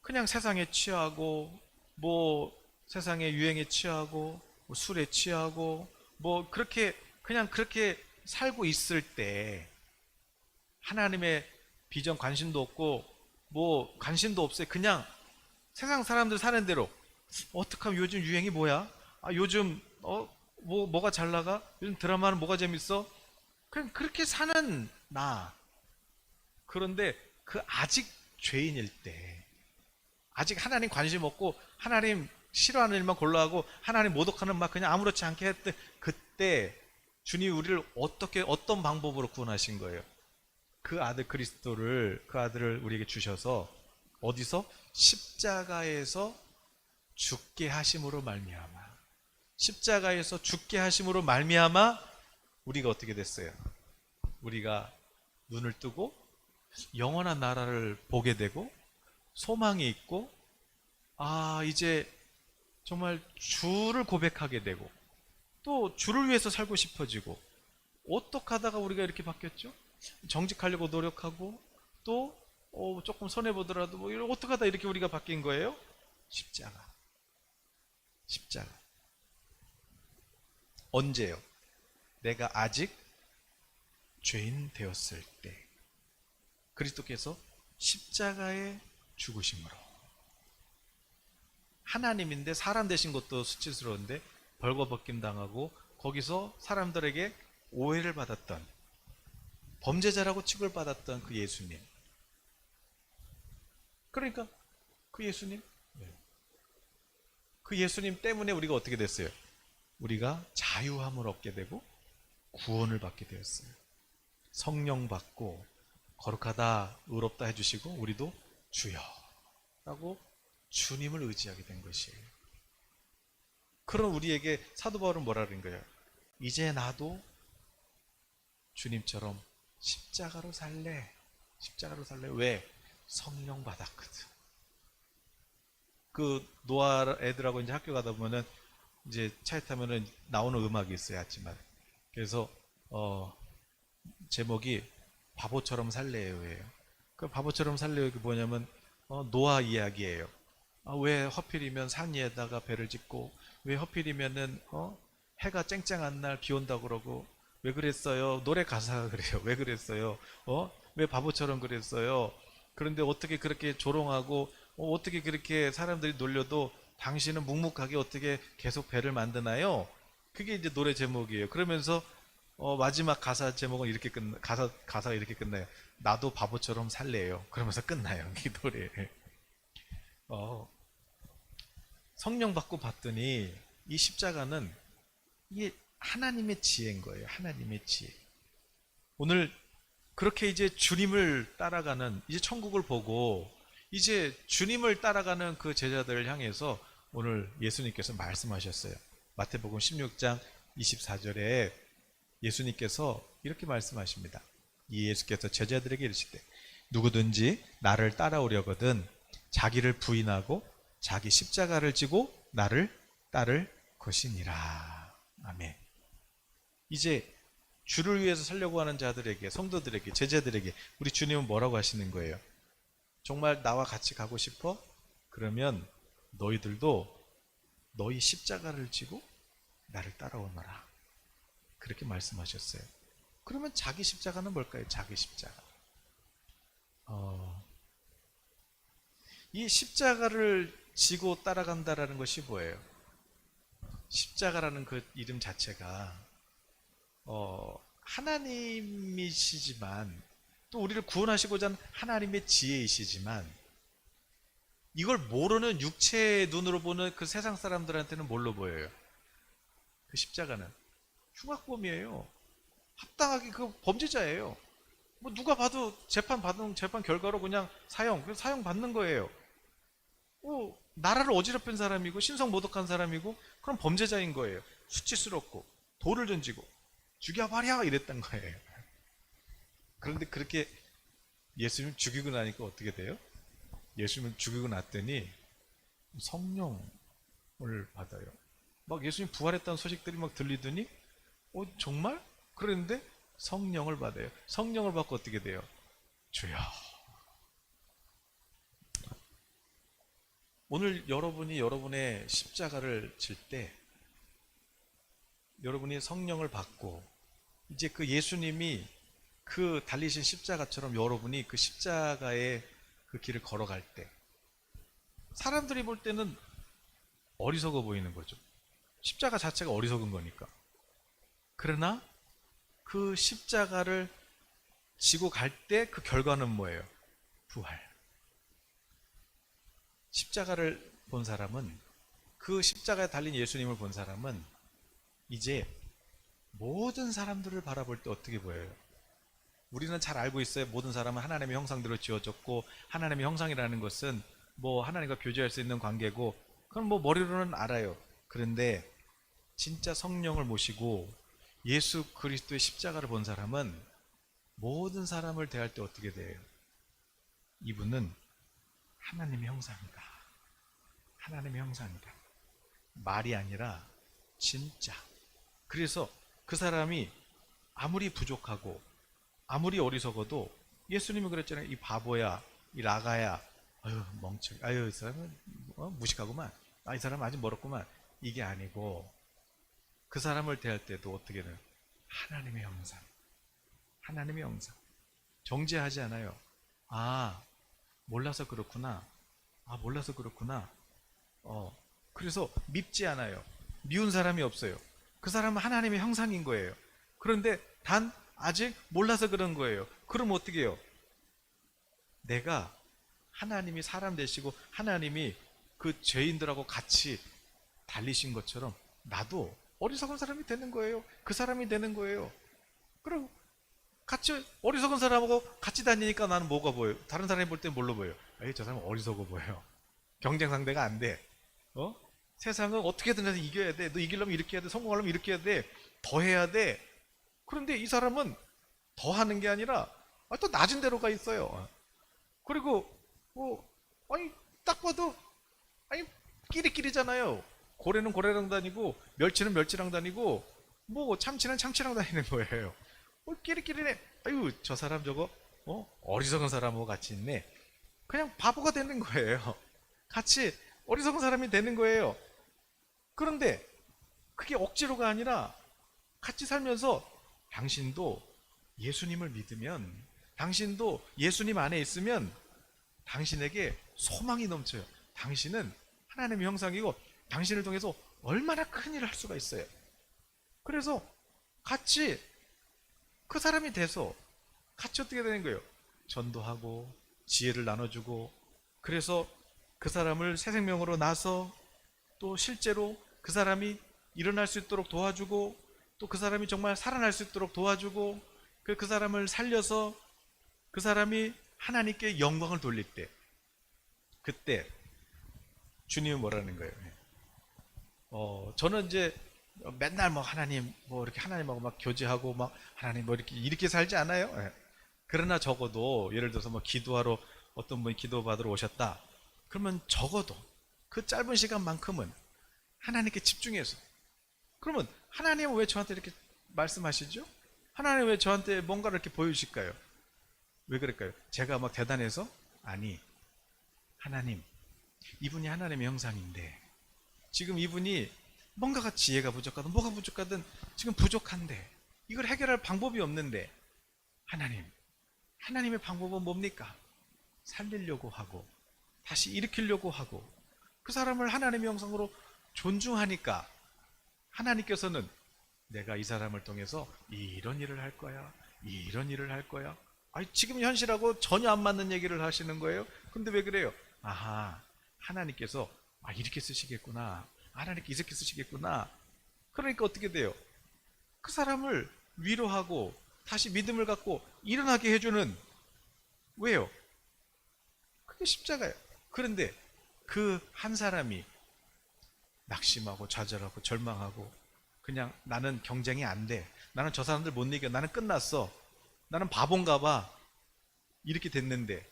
Speaker 1: 그냥 세상에 취하고, 세상의 유행에 취하고, 술에 취하고, 그렇게 살고 있을 때, 하나님의 비전 관심도 없고, 관심도 없어요. 그냥 세상 사람들 사는 대로, 어떻게 하면 요즘 유행이 뭐야? 요즘 뭐가 잘 나가? 요즘 드라마는 뭐가 재밌어? 그냥 그렇게 사는 나. 그런데 아직 죄인일 때, 아직 하나님 관심 없고 하나님 싫어하는 일만 골라하고 하나님 모독하는 막 그냥 아무렇지 않게 했을 때, 그때 주님이 우리를 어떤 방법으로 구원하신 거예요? 그 아들을 우리에게 주셔서 어디서? 십자가에서 죽게 하심으로 말미암아. 십자가에서 죽게 하심으로 말미암아 우리가 어떻게 됐어요? 우리가 눈을 뜨고 영원한 나라를 보게 되고, 소망이 있고, 이제 정말 주를 고백하게 되고, 또 주를 위해서 살고 싶어지고. 어떻게 하다가 우리가 이렇게 바뀌었죠? 정직하려고 노력하고, 또 조금 손해보더라도 어떻게 하다 이렇게 우리가 바뀐 거예요? 십자가. 언제요? 내가 아직 죄인 되었을 때 그리스도께서 십자가에 죽으심으로. 하나님인데 사람 되신 것도 수치스러운데 벌거벗김 당하고, 거기서 사람들에게 오해를 받았던, 범죄자라고 취급받았던 그 예수님. 그러니까 그 예수님, 그 예수님 때문에 우리가 어떻게 됐어요? 우리가 자유함을 얻게 되고 구원을 받게 되었어요. 성령 받고 거룩하다, 의롭다 해주시고, 우리도 주여 라고 주님을 의지하게 된 것이에요. 그럼 우리에게 사도 바울은 뭐라 그런 거예요? 이제 나도 주님처럼 십자가로 살래. 왜? 성령 받았거든. 그 노아 애들하고 이제 학교 가다 보면은 이제 차에 타면은 나오는 음악이 있어요, 아침마다. 그래서 제목이 바보처럼 살래요예요. 그 바보처럼 살래요, 그 뭐냐면 노아 이야기예요. 왜 하필이면 산 위에다가 배를 짓고, 왜 하필이면은 해가 쨍쨍한 날 비 온다고 그러고, 왜 그랬어요? 노래 가사가 그래요. 왜 그랬어요? 왜 바보처럼 그랬어요? 그런데 어떻게 그렇게 조롱하고, 어떻게 그렇게 사람들이 놀려도 당신은 묵묵하게 어떻게 계속 배를 만드나요? 그게 이제 노래 제목이에요. 그러면서 마지막 가사 제목은 이렇게 가사가 이렇게 끝나요. 나도 바보처럼 살래요. 그러면서 끝나요. 이 노래. 어, 성령 받고 봤더니 이 십자가는 이게 하나님의 지혜인 거예요. 하나님의 지혜. 오늘 그렇게 이제 주님을 따라가는, 이제 천국을 보고 이제 주님을 따라가는 그 제자들을 향해서 오늘 예수님께서 말씀하셨어요. 마태복음 16장 24절에 예수님께서 이렇게 말씀하십니다. 이 예수께서 제자들에게 이르시되 누구든지 나를 따라오려거든 자기를 부인하고 자기 십자가를 지고 나를 따를 것이니라. 아멘. 이제 주를 위해서 살려고 하는 자들에게, 성도들에게, 제자들에게 우리 주님은 뭐라고 하시는 거예요? 정말 나와 같이 가고 싶어? 그러면 너희들도 너희 십자가를 지고 나를 따라오너라. 그렇게 말씀하셨어요. 그러면 자기 십자가는 뭘까요? 자기 십자가. 이 십자가를 지고 따라간다라는 것이 뭐예요? 십자가라는 그 이름 자체가 하나님이시지만 또 우리를 구원하시고자 하는 하나님의 지혜이시지만 이걸 모르는 육체의 눈으로 보는 그 세상 사람들한테는 뭘로 보여요? 그 십자가는 흉악범이에요. 합당하게 그 범죄자예요. 뭐 누가 봐도 재판 결과로 그냥 사형 받는 거예요. 나라를 어지럽힌 사람이고 신성 모독한 사람이고 그런 범죄자인 거예요. 수치스럽고 돌을 던지고 죽여버려 이랬던 거예요. 그런데 그렇게 예수님 죽이고 나니까 어떻게 돼요? 예수님을 죽이고 났더니 성령을 받아요. 막 예수님 부활했다는 소식들이 막 들리더니 정말? 그랬는데 성령을 받아요. 성령을 받고 어떻게 돼요? 주여. 오늘 여러분이 여러분의 십자가를 질 때 여러분이 성령을 받고 이제 그 예수님이 그 달리신 십자가처럼 여러분이 그 십자가의 그 길을 걸어갈 때 사람들이 볼 때는 어리석어 보이는 거죠. 십자가 자체가 어리석은 거니까. 그러나 그 십자가를 지고 갈 때 그 결과는 뭐예요? 부활. 십자가를 본 사람은, 그 십자가에 달린 예수님을 본 사람은 이제 모든 사람들을 바라볼 때 어떻게 보여요? 우리는 잘 알고 있어요. 모든 사람은 하나님의 형상대로 지어졌고 하나님의 형상이라는 것은 뭐 하나님과 교제할 수 있는 관계고 그건 뭐 머리로는 알아요. 그런데 진짜 성령을 모시고 예수 그리스도의 십자가를 본 사람은 모든 사람을 대할 때 어떻게 돼요? 이분은 하나님의 형상이다. 하나님의 형상이다. 말이 아니라 진짜. 그래서 그 사람이 아무리 부족하고 아무리 어리석어도 예수님이 그랬잖아요. 이 바보야, 이 라가야, 아유 멍청이, 아유 이 사람은 무식하구만, 이 사람 아직 멀었구만. 이게 아니고 그 사람을 대할 때도 어떻게는 하나님의 형상, 하나님의 형상. 정죄하지 않아요. 몰라서 그렇구나. 몰라서 그렇구나. 그래서 밉지 않아요. 미운 사람이 없어요. 그 사람은 하나님의 형상인 거예요. 그런데 단 아직 몰라서 그런 거예요. 그럼 어떻게 해요? 내가 하나님이 사람 되시고 하나님이 그 죄인들하고 같이 달리신 것처럼 나도 어리석은 사람이 되는 거예요. 그 사람이 되는 거예요. 그리고 같이 어리석은 사람하고 같이 다니니까 나는 뭐가 보여요? 다른 사람이 볼 때 뭘로 보여요? 저 사람은 어리석어 보여요. 경쟁 상대가 안 돼. 세상은 어떻게든 해서 이겨야 돼. 너 이기려면 이렇게 해야 돼. 성공하려면 이렇게 해야 돼. 더 해야 돼. 그런데 이 사람은 더 하는 게 아니라 또 낮은 데로 가 있어요. 그리고 딱 봐도 끼리끼리잖아요. 고래는 고래랑 다니고 멸치는 멸치랑 다니고 뭐 참치는 참치랑 다니는 거예요. 끼리끼리네. 저 사람 저거 어리석은 사람하고 같이 있네. 그냥 바보가 되는 거예요. 같이 어리석은 사람이 되는 거예요. 그런데 그게 억지로가 아니라 같이 살면서 당신도 예수님을 믿으면, 당신도 예수님 안에 있으면 당신에게 소망이 넘쳐요. 당신은 하나님의 형상이고 당신을 통해서 얼마나 큰 일을 할 수가 있어요. 그래서 같이 그 사람이 돼서 같이 어떻게 되는 거예요? 전도하고 지혜를 나눠주고, 그래서 그 사람을 새 생명으로 나서 또 실제로 그 사람이 일어날 수 있도록 도와주고, 또 그 사람이 정말 살아날 수 있도록 도와주고, 그 사람을 살려서 그 사람이 하나님께 영광을 돌릴 때, 그때 주님은 뭐라는 거예요? 저는 이제 맨날 뭐 하나님 뭐 이렇게 하나님하고 막 교제하고 막 하나님 뭐 이렇게 살지 않아요. 예. 그러나 적어도 예를 들어서 뭐 기도하러 어떤 분이 기도 받으러 오셨다. 그러면 적어도 그 짧은 시간만큼은 하나님께 집중해서, 그러면 하나님은 왜 저한테 이렇게 말씀하시죠? 하나님 왜 저한테 뭔가를 이렇게 보여주실까요? 왜 그럴까요? 제가 막 대단해서? 아니, 하나님, 이분이 하나님의 형상인데 지금 이분이 뭔가가 지혜가 부족하든 뭐가 부족하든 지금 부족한데 이걸 해결할 방법이 없는데, 하나님의 방법은 뭡니까? 살리려고 하고 다시 일으키려고 하고 그 사람을 하나님의 형상으로 존중하니까 하나님께서는 내가 이 사람을 통해서 이런 일을 할 거야, 이런 일을 할 거야. 아니, 지금 현실하고 전혀 안 맞는 얘기를 하시는 거예요. 근데 왜 그래요? 아하, 하나님께서 이렇게 쓰시겠구나, 하나님께 이렇게 쓰시겠구나. 그러니까 어떻게 돼요? 그 사람을 위로하고 다시 믿음을 갖고 일어나게 해주는, 왜요? 그게 십자가예요. 그런데 그 한 사람이 낙심하고 좌절하고 절망하고 그냥 나는 경쟁이 안 돼, 나는 저 사람들 못 이겨, 나는 끝났어, 나는 바본가 봐, 이렇게 됐는데,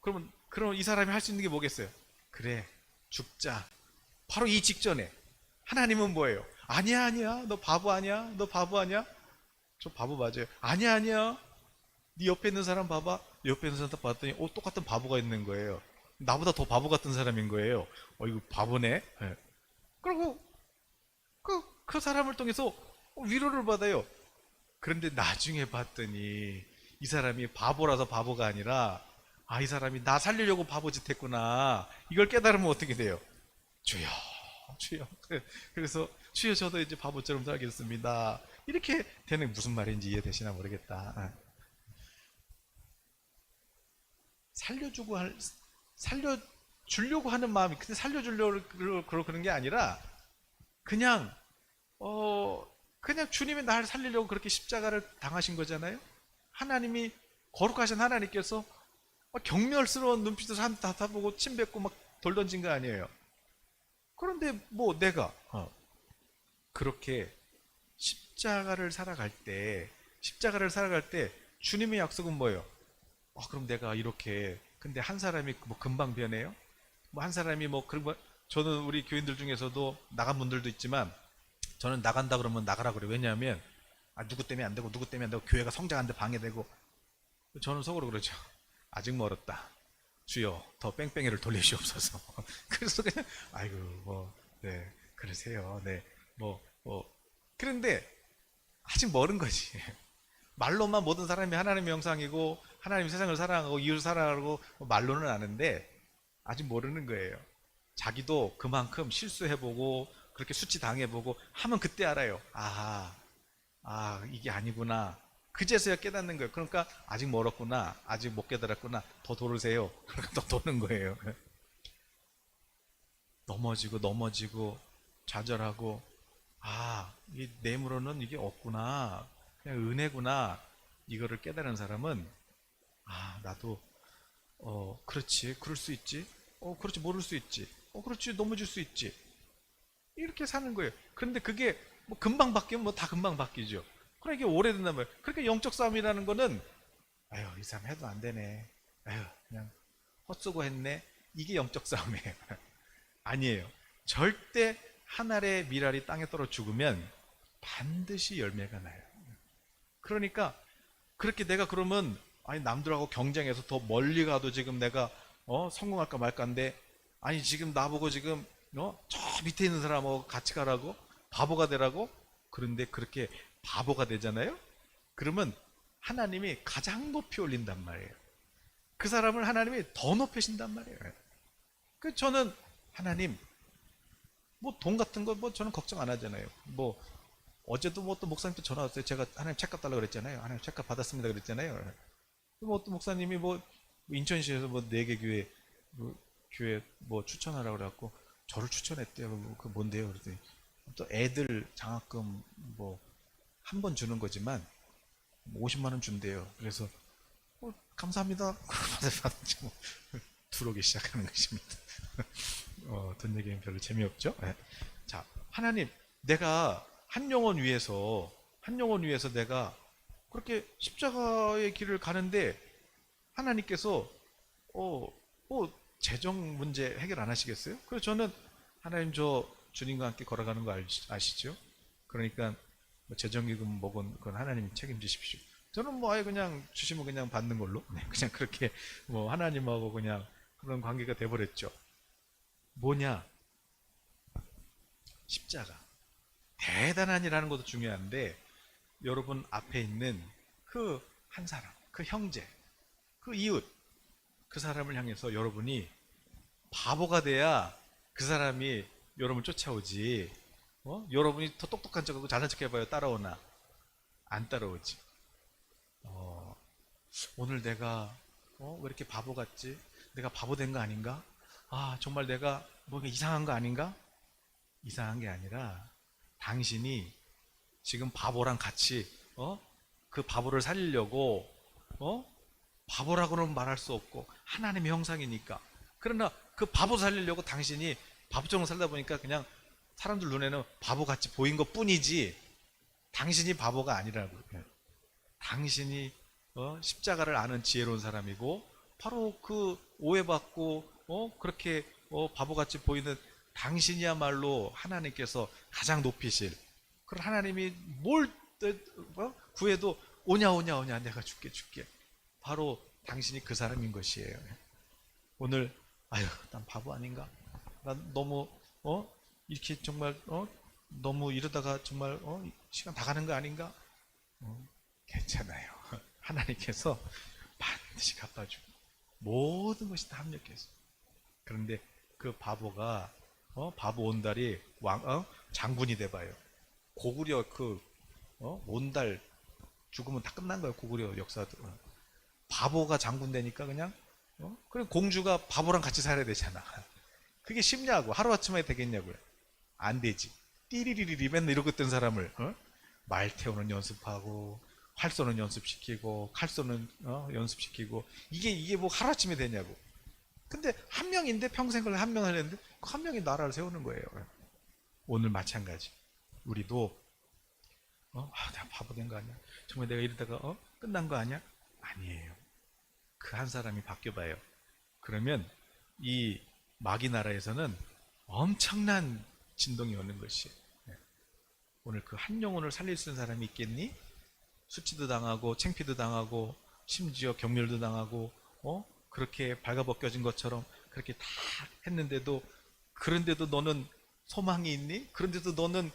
Speaker 1: 그러면 이 사람이 할 수 있는 게 뭐겠어요? 그래, 죽자. 바로 이 직전에 하나님은 뭐예요? 아니야, 너 바보 아니야, 너 바보 아니야, 저 바보 맞아요, 아니야, 네 옆에 있는 사람 봐봐. 옆에 있는 사람 딱 봤더니 똑같은 바보가 있는 거예요. 나보다 더 바보 같은 사람인 거예요. 이거 바보네. 네. 그리고 그 사람을 통해서 위로를 받아요. 그런데 나중에 봤더니 이 사람이 바보라서 바보가 아니라, 이 사람이 나 살리려고 바보짓 했구나, 이걸 깨달으면 어떻게 돼요? 주여, 주여. 그래서 주여, 저도 이제 바보처럼 살겠습니다, 이렇게 되는, 무슨 말인지 이해되시나 모르겠다. 살려주려고 하는 마음이, 근데 살려주려고 그런 게 아니라 그냥 주님이 나를 살리려고 그렇게 십자가를 당하신 거잖아요. 하나님이, 거룩하신 하나님께서 경멸스러운 눈빛으로 사람 다 보고 침 뱉고 막 돌 던진 거 아니에요. 그런데 뭐 내가 그렇게 십자가를 살아갈 때 주님의 약속은 뭐예요? 그럼 내가 이렇게, 근데 한 사람이 뭐 금방 변해요? 뭐 한 사람이 저는 우리 교인들 중에서도 나간 분들도 있지만, 저는 나간다 그러면 나가라 그래요. 왜냐하면 누구 때문에 안 되고 누구 때문에 안 되고 교회가 성장하는데 방해되고. 저는 속으로 그러죠. 아직 멀었다, 주여 더 뺑뺑이를 돌리시옵소서. 그래서 그냥 네, 그러세요. 네, 그런데 아직 멀은 거지. 말로만 모든 사람이 하나님의 형상이고 하나님이 세상을 사랑하고 이웃을 사랑하고 말로는 아는데 아직 모르는 거예요. 자기도 그만큼 실수해보고 그렇게 수치 당해보고 하면 그때 알아요. 이게 아니구나. 그제서야 깨닫는 거예요. 그러니까 아직 멀었구나, 아직 못 깨달았구나, 더 돌으세요. 그러니까 더 도는 거예요. 넘어지고 좌절하고, 이 뇌물로는 이게 없구나, 그냥 은혜구나, 이거를 깨달은 사람은 나도 그렇지, 그럴 수 있지, 그렇지, 모를 수 있지, 그렇지, 넘어질 수 있지, 이렇게 사는 거예요. 그런데 그게 뭐 금방 바뀌면 다 금방 바뀌죠. 그러니까 이게 오래된단 말이에요. 그러니까 영적 싸움이라는 거는 이 사람 해도 안 되네, 그냥 헛수고 했네, 이게 영적 싸움이에요. 아니에요. 절대 한 알의 밀알이 땅에 떨어 죽으면 반드시 열매가 나요. 그러니까 그렇게 내가 그러면 남들하고 경쟁해서 더 멀리 가도 지금 내가 성공할까 말까인데, 지금 나보고 지금 저 밑에 있는 사람하고 같이 가라고, 바보가 되라고. 그런데 그렇게 바보가 되잖아요. 그러면 하나님이 가장 높이 올린단 말이에요. 그 사람을 하나님이 더 높이신단 말이에요. 저는 하나님, 뭐 돈 같은 거 뭐 저는 걱정 안 하잖아요. 뭐 어제도 뭐 또 목사님도 전화 왔어요. 제가 하나님 책값 달라고 그랬잖아요. 하나님 책값 받았습니다 그랬잖아요. 뭐 또 목사님이 뭐 인천시에서 뭐 4개 교회 교회 뭐 추천하라고 그래갖고 저를 추천했대요. 그 뭔데요? 그랬더니 또 애들 장학금 뭐 한 번 주는 거지만 50만 원 준대요. 그래서 감사합니다. 받았지 뭐 들어오기 시작하는 것입니다. 돈 얘기는 별로 재미없죠? 네. 자, 하나님, 내가 한 영혼 위해서 내가 그렇게 십자가의 길을 가는데 하나님께서 재정 문제 해결 안 하시겠어요? 그래서 저는 하나님 저 주님과 함께 걸어가는 거 아시죠? 그러니까 뭐 재정기금 뭐건 그건 하나님 책임지십시오. 저는 뭐 아예 그냥 주시면 그냥 받는 걸로 그냥 그렇게 뭐 하나님하고 그냥 그런 관계가 돼버렸죠. 뭐냐? 십자가. 대단한 일하는 것도 중요한데 여러분 앞에 있는 그 한 사람, 그 형제, 그 이웃, 그 사람을 향해서 여러분이 바보가 돼야 그 사람이 여러분을 쫓아오지. 여러분이 더 똑똑한 척하고 잘난 척 해봐요. 따라오나? 안 따라오지. 오늘 내가 왜 이렇게 바보 같지? 내가 바보 된 거 아닌가? 아, 정말 내가 뭔가 이상한 거 아닌가? 이상한 게 아니라 당신이 지금 바보랑 같이 그 바보를 살리려고 바보라고는 말할 수 없고 하나님의 형상이니까. 그러나 그 바보 살리려고 당신이 바보처럼 살다 보니까 그냥 사람들 눈에는 바보같이 보인 것 뿐이지 당신이 바보가 아니라고. 당신이 십자가를 아는 지혜로운 사람이고 바로 그 오해받고 그렇게 바보같이 보이는 당신이야말로 하나님께서 가장 높이실 그런 하나님이 뭘 구해도 오냐 내가 줄게 바로 당신이 그 사람인 것이에요. 오늘 아유 난 바보 아닌가? 난 너무 이렇게 정말 너무 이러다가 정말 시간 다 가는 거 아닌가? 괜찮아요. 하나님께서 반드시 갚아주고 모든 것이 다 합력해서. 그런데 그 바보가 바보 온달이 장군이 돼봐요. 고구려 그 온달 죽으면 다 끝난 거예요. 고구려 역사도. 바보가 장군 되니까 그냥 그리고 공주가 바보랑 같이 살아야 되잖아. 그게 쉽냐고. 하루아침에 되겠냐고요. 안 되지. 띠리리리리 맨날 이러고 있던 사람을 말 태우는 연습하고 활 쏘는 연습시키고 칼 쏘는 연습시키고 이게 뭐 하루아침에 되냐고. 근데 한 명인데 평생 걸려 한 명을 했는데 그 한 명이 나라를 세우는 거예요. 오늘 마찬가지. 우리도 내가 바보 된 거 아니야? 정말 내가 이러다가 끝난 거 아니야? 아니에요. 그 한 사람이 바뀌어봐요. 그러면 이 마귀 나라에서는 엄청난 진동이 오는 것이에요. 오늘 그 한 영혼을 살릴 수 있는 사람이 있겠니? 수치도 당하고 창피도 당하고 심지어 경멸도 당하고 그렇게 발가벗겨진 것처럼 그렇게 다 했는데도 그런데도 너는 소망이 있니? 그런데도 너는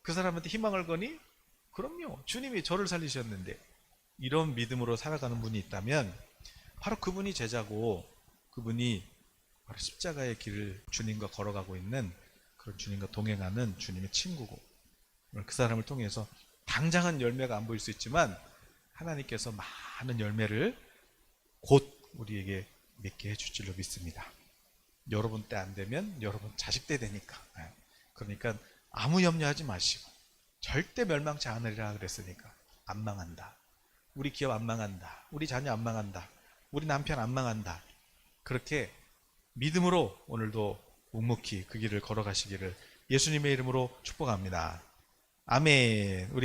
Speaker 1: 그 사람한테 희망을 거니? 그럼요. 주님이 저를 살리셨는데 이런 믿음으로 살아가는 분이 있다면 바로 그분이 제자고 그분이 바로 십자가의 길을 주님과 걸어가고 있는 그런 주님과 동행하는 주님의 친구고 그 사람을 통해서 당장은 열매가 안 보일 수 있지만 하나님께서 많은 열매를 곧 우리에게 맺게 해줄 줄로 믿습니다. 여러분 때 안 되면 여러분 자식 때 되니까. 그러니까 아무 염려하지 마시고 절대 멸망치 않으리라 그랬으니까 안 망한다. 우리 기업 안 망한다. 우리 자녀 안 망한다. 우리 남편 안 망한다. 그렇게 믿음으로 오늘도 묵묵히 그 길을 걸어가시기를 예수님의 이름으로 축복합니다. 아멘. 우리